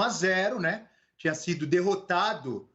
1-0, né? Tinha sido derrotado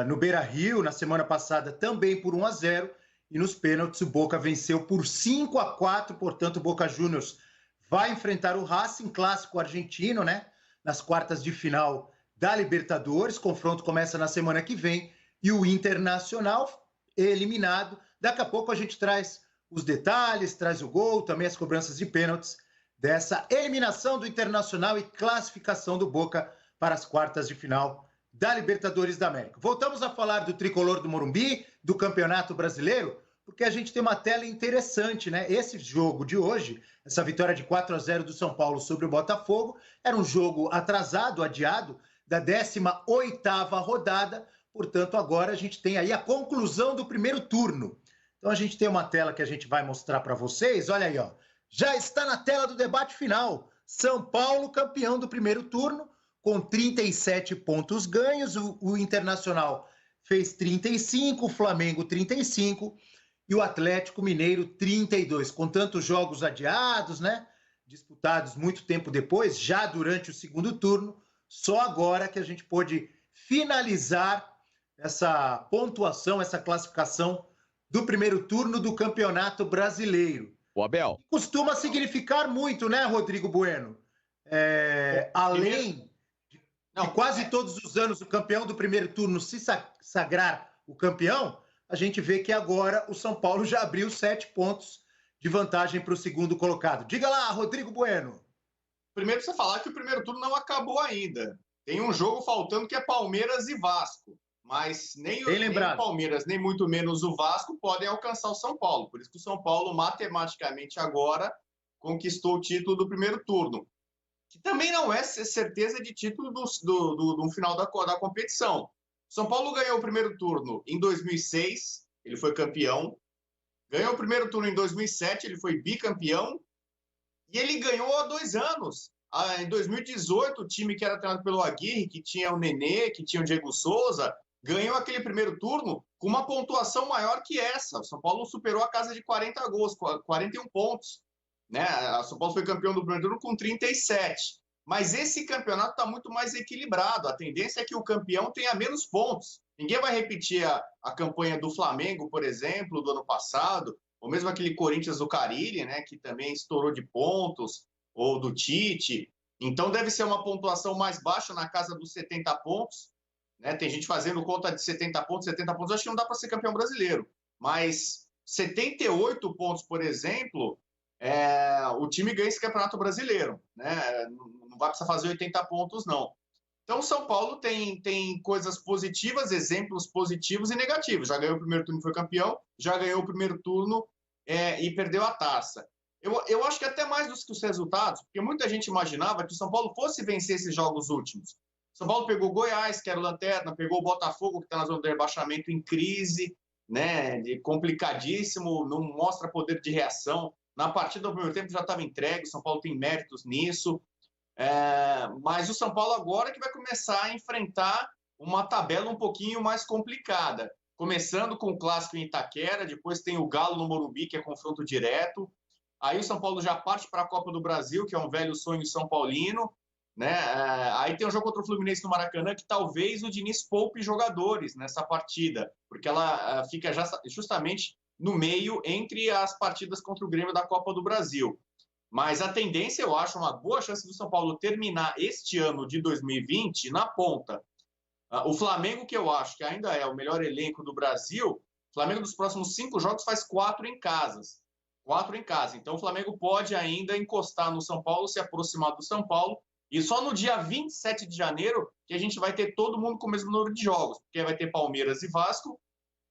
no Beira-Rio na semana passada também por 1-0, e nos pênaltis o Boca venceu por 5-4, portanto o Boca Juniors vai enfrentar o Racing, clássico argentino, né? Nas quartas de final da Libertadores. O confronto começa na semana que vem e o Internacional eliminado. Daqui a pouco a gente traz os detalhes, traz o gol, também as cobranças de pênaltis dessa eliminação do Internacional e classificação do Boca para as quartas de final da Libertadores da América. Voltamos a falar do tricolor do Morumbi, do Campeonato Brasileiro, porque a gente tem uma tela interessante, né? Esse jogo de hoje, essa vitória de 4-0 do São Paulo sobre o Botafogo, era um jogo atrasado, adiado, da 18ª rodada, portanto agora a gente tem aí a conclusão do primeiro turno. Então a gente tem uma tela que a gente vai mostrar para vocês, olha aí, ó. Já está na tela do debate final. São Paulo campeão do primeiro turno, com 37 pontos ganhos. O Internacional fez 35, o Flamengo 35 e o Atlético Mineiro 32. Com tantos jogos adiados, né? Disputados muito tempo depois, já durante o segundo turno, só agora que a gente pôde finalizar essa pontuação, essa classificação do primeiro turno do Campeonato Brasileiro. O Abel. Costuma significar muito, né, Rodrigo Bueno? Além de quase todos os anos o campeão do primeiro turno se sagrar o campeão, a gente vê que agora o São Paulo já abriu 7 pontos de vantagem para o segundo colocado. Diga lá, Rodrigo Bueno. Primeiro precisa falar que o primeiro turno não acabou ainda. Tem um jogo faltando que é Palmeiras e Vasco. Mas nem o Palmeiras, nem muito menos o Vasco podem alcançar o São Paulo. Por isso que o São Paulo, matematicamente, agora conquistou o título do primeiro turno. Que também não é certeza de título do final da competição. O São Paulo ganhou o primeiro turno em 2006, ele foi campeão. Ganhou o primeiro turno em 2007, ele foi bicampeão. E ele ganhou há 2 anos. Em 2018, o time que era treinado pelo Aguirre, que tinha o Nenê, que tinha o Diego Souza, ganhou aquele primeiro turno com uma pontuação maior que essa. O São Paulo superou a casa de 40 gols, 41 pontos. Né? O São Paulo foi campeão do primeiro turno com 37. Mas esse campeonato está muito mais equilibrado. A tendência é que o campeão tenha menos pontos. Ninguém vai repetir a campanha do Flamengo, por exemplo, do ano passado, ou mesmo aquele Corinthians do Carille, né, que também estourou de pontos, ou do Tite. Então deve ser uma pontuação mais baixa, na casa dos 70 pontos. Né? Tem gente fazendo conta de 70 pontos, acho que não dá para ser campeão brasileiro. Mas 78 pontos, por exemplo, o time ganha esse campeonato brasileiro. Né? Não vai precisar fazer 80 pontos, não. Então, o São Paulo tem coisas positivas, exemplos positivos e negativos. Já ganhou o primeiro turno e foi campeão, já ganhou o primeiro turno e perdeu a taça. Eu acho que até mais dos que os resultados, porque muita gente imaginava que o São Paulo fosse vencer esses jogos últimos. O São Paulo pegou o Goiás, que era o lanterna, pegou o Botafogo, que está na zona de rebaixamento em crise, né, complicadíssimo, não mostra poder de reação. Na partida do primeiro tempo já estava entregue, o São Paulo tem méritos nisso. Mas o São Paulo agora que vai começar a enfrentar uma tabela um pouquinho mais complicada. Começando com o clássico em Itaquera, depois tem o Galo no Morumbi, que é confronto direto. Aí o São Paulo já parte para a Copa do Brasil, que é um velho sonho são paulino. Né? Aí tem um jogo contra o Fluminense no Maracanã, que talvez o Diniz poupe jogadores nessa partida, porque ela fica justamente no meio entre as partidas contra o Grêmio da Copa do Brasil. Mas a tendência, eu acho, uma boa chance do São Paulo terminar este ano de 2020 na ponta. O Flamengo, que eu acho que ainda é o melhor elenco do Brasil, o Flamengo dos próximos 5 jogos faz 4 em casa. 4 em casa. Então o Flamengo pode ainda encostar no São Paulo, se aproximar do São Paulo. E só no dia 27 de janeiro que a gente vai ter todo mundo com o mesmo número de jogos. Porque vai ter Palmeiras e Vasco,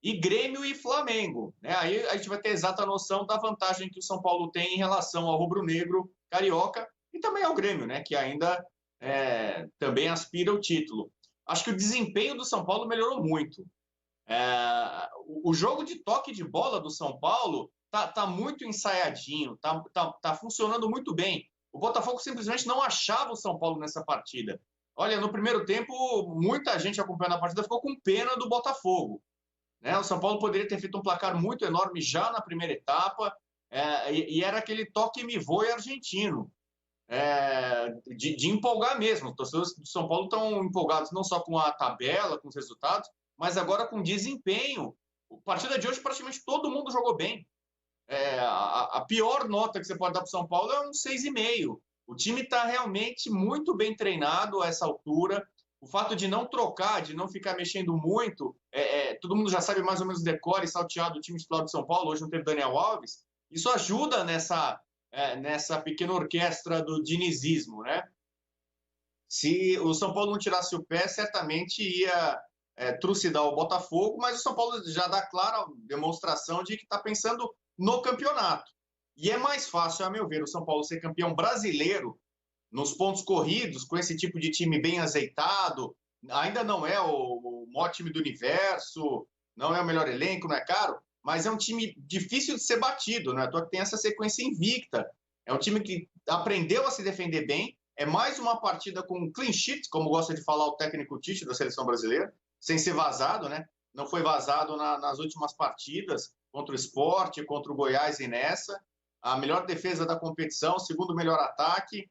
e Grêmio e Flamengo. Né? Aí a gente vai ter exata noção da vantagem que o São Paulo tem em relação ao rubro-negro carioca e também ao Grêmio, né? Que ainda também aspira o título. Acho que o desempenho do São Paulo melhorou muito. O jogo de toque de bola do São Paulo tá muito ensaiadinho, tá funcionando muito bem. O Botafogo simplesmente não achava o São Paulo nessa partida. Olha, no primeiro tempo, muita gente acompanhando a partida ficou com pena do Botafogo. Né? O São Paulo poderia ter feito um placar muito enorme já na primeira etapa, e era aquele toque me voe argentino. de empolgar mesmo. Os torcedores do São Paulo estão empolgados não só com a tabela, com os resultados, mas agora com desempenho. A partida de hoje, praticamente todo mundo jogou bem. A pior nota que você pode dar para o São Paulo é um 6,5. O time está realmente muito bem treinado a essa altura. O fato de não trocar, de não ficar mexendo muito, todo mundo já sabe mais ou menos decore e salteado do time titular do São Paulo. Hoje não teve Daniel Alves. Isso ajuda nessa pequena orquestra do dinizismo, né? Se o São Paulo não tirasse o pé, certamente ia trucidar o Botafogo, mas o São Paulo já dá clara demonstração de que está pensando no campeonato. E é mais fácil, a meu ver, o São Paulo ser campeão brasileiro nos pontos corridos, com esse tipo de time bem azeitado. Ainda não é o maior time do universo, não é o melhor elenco, não é caro, mas é um time difícil de ser batido, né? Tem essa sequência invicta. É um time que aprendeu a se defender bem. É mais uma partida com clean sheet, como gosta de falar o técnico Tite da seleção brasileira, sem ser vazado, né? Não foi vazado nas últimas partidas, contra o Sport, contra o Goiás e nessa. A melhor defesa da competição, o segundo melhor ataque.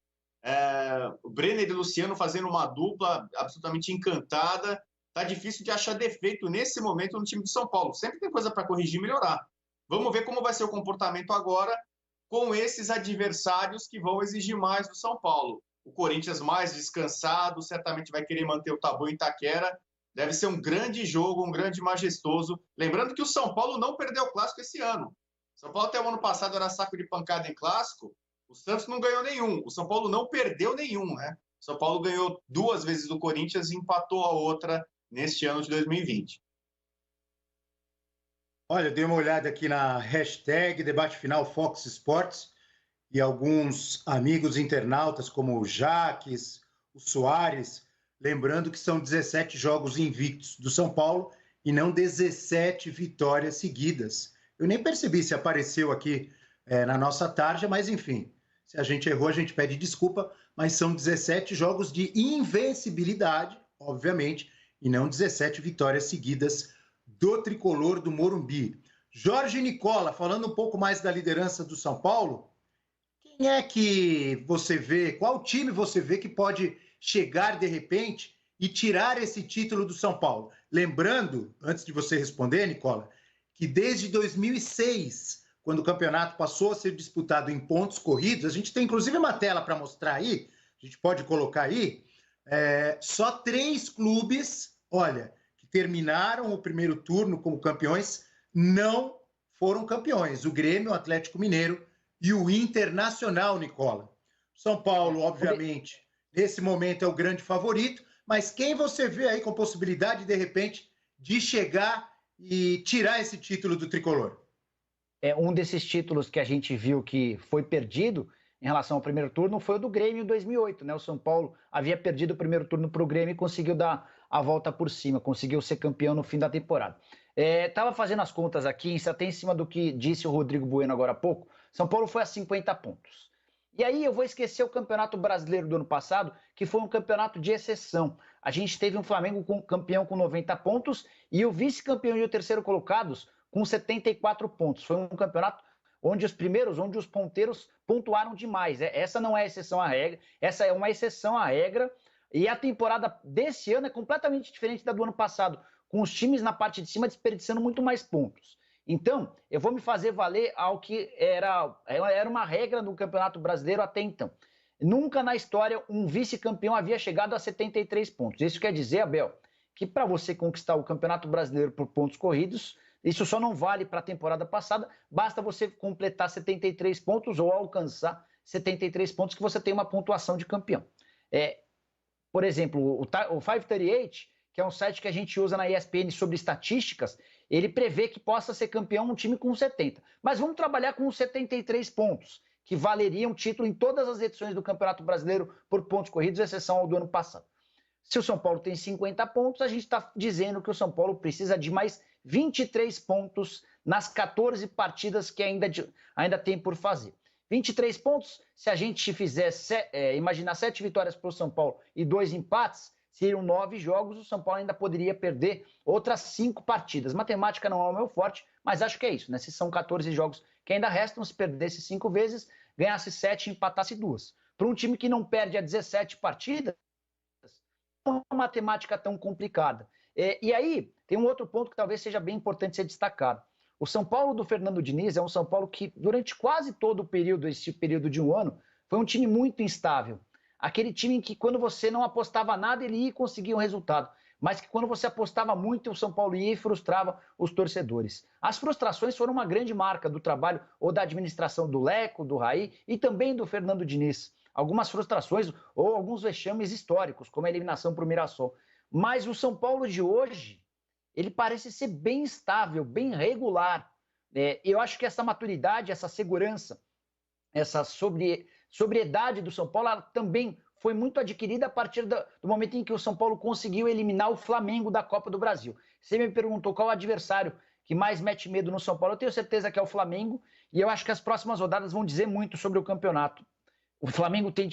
O Brenner e o Luciano fazendo uma dupla absolutamente encantada. Tá difícil de achar defeito nesse momento no time de São Paulo. Sempre tem coisa para corrigir e melhorar. Vamos ver como vai ser o comportamento agora com esses adversários que vão exigir mais do São Paulo. O Corinthians mais descansado, certamente vai querer manter o tabu em Itaquera. Deve ser um grande jogo, um grande majestoso. Lembrando que o São Paulo não perdeu o Clássico esse ano. O São Paulo até o ano passado era saco de pancada em Clássico. O Santos não ganhou nenhum. O São Paulo não perdeu nenhum, né? O São Paulo ganhou 2 vezes do Corinthians e empatou a outra neste ano de 2020. Olha, eu dei uma olhada aqui na hashtag Debate Final Fox Sports e alguns amigos internautas, como o Jaques, o Soares, lembrando que são 17 jogos invictos do São Paulo e não 17 vitórias seguidas. Eu nem percebi se apareceu aqui na nossa tarja, mas enfim, se a gente errou, a gente pede desculpa, mas são 17 jogos de invencibilidade, obviamente, e não 17 vitórias seguidas do tricolor do Morumbi. Jorge Nicola, falando um pouco mais da liderança do São Paulo, quem é que você vê, qual time você vê que pode chegar de repente e tirar esse título do São Paulo? Lembrando, antes de você responder, Nicola, que desde 2006, quando o campeonato passou a ser disputado em pontos corridos, a gente tem inclusive uma tela para mostrar aí, a gente pode colocar aí, só 3 clubes, olha, que terminaram o primeiro turno como campeões, não foram campeões. O Grêmio, o Atlético Mineiro e o Internacional, Nicola. São Paulo, obviamente, nesse momento é o grande favorito, mas quem você vê aí com possibilidade, de repente, de chegar e tirar esse título do tricolor? Um desses títulos que a gente viu que foi perdido em relação ao primeiro turno foi o do Grêmio em 2008, né? O São Paulo havia perdido o primeiro turno para o Grêmio e conseguiu dar a volta por cima, conseguiu ser campeão no fim da temporada. Estava fazendo as contas aqui, até em cima do que disse o Rodrigo Bueno agora há pouco. São Paulo foi a 50 pontos. E aí eu vou esquecer o Campeonato Brasileiro do ano passado, que foi um campeonato de exceção. A gente teve um Flamengo campeão com 90 pontos e o vice-campeão e o terceiro colocados com 74 pontos. Foi um campeonato onde os ponteiros pontuaram demais. Essa não é exceção à regra, essa é uma exceção à regra. E a temporada desse ano é completamente diferente da do ano passado, com os times na parte de cima desperdiçando muito mais pontos. Então, eu vou me fazer valer ao que era uma regra do Campeonato Brasileiro até então. Nunca na história um vice-campeão havia chegado a 73 pontos. Isso quer dizer, Abel, que para você conquistar o Campeonato Brasileiro por pontos corridos, isso só não vale para a temporada passada, basta você completar 73 pontos ou alcançar 73 pontos que você tem uma pontuação de campeão. Por exemplo, o 538, que é um site que a gente usa na ESPN sobre estatísticas, ele prevê que possa ser campeão um time com 70. Mas vamos trabalhar com os 73 pontos, que valeriam título em todas as edições do Campeonato Brasileiro por pontos corridos, exceção ao do ano passado. Se o São Paulo tem 50 pontos, a gente está dizendo que o São Paulo precisa de mais 23 pontos nas 14 partidas que ainda tem por fazer. 23 pontos, se a gente fizer, imaginar 7 vitórias para o São Paulo e 2 empates, seriam 9 jogos, o São Paulo ainda poderia perder outras 5 partidas. Matemática não é o meu forte, mas acho que é isso, né? Se são 14 jogos que ainda restam, se perdesse 5 vezes, ganhasse 7 e empatasse 2. para um time que não perde a 17 partidas, não é uma matemática tão complicada. E aí, tem um outro ponto que talvez seja bem importante ser destacado. O São Paulo do Fernando Diniz é um São Paulo que, durante quase todo o período, esse período de um ano, foi um time muito instável. Aquele time em que, quando você não apostava nada, ele ia conseguir um resultado. Mas que, quando você apostava muito, o São Paulo ia e frustrava os torcedores. As frustrações foram uma grande marca do trabalho ou da administração do Leco, do Raí e também do Fernando Diniz. Algumas frustrações ou alguns vexames históricos, como a eliminação para o Mirassol. Mas o São Paulo de hoje, ele parece ser bem estável, bem regular. Eu acho que essa maturidade, essa segurança, essa sobriedade do São Paulo, ela também foi muito adquirida a partir do momento em que o São Paulo conseguiu eliminar o Flamengo da Copa do Brasil. Você me perguntou qual o adversário que mais mete medo no São Paulo. Eu tenho certeza que é o Flamengo, e eu acho que as próximas rodadas vão dizer muito sobre o campeonato. O Flamengo tem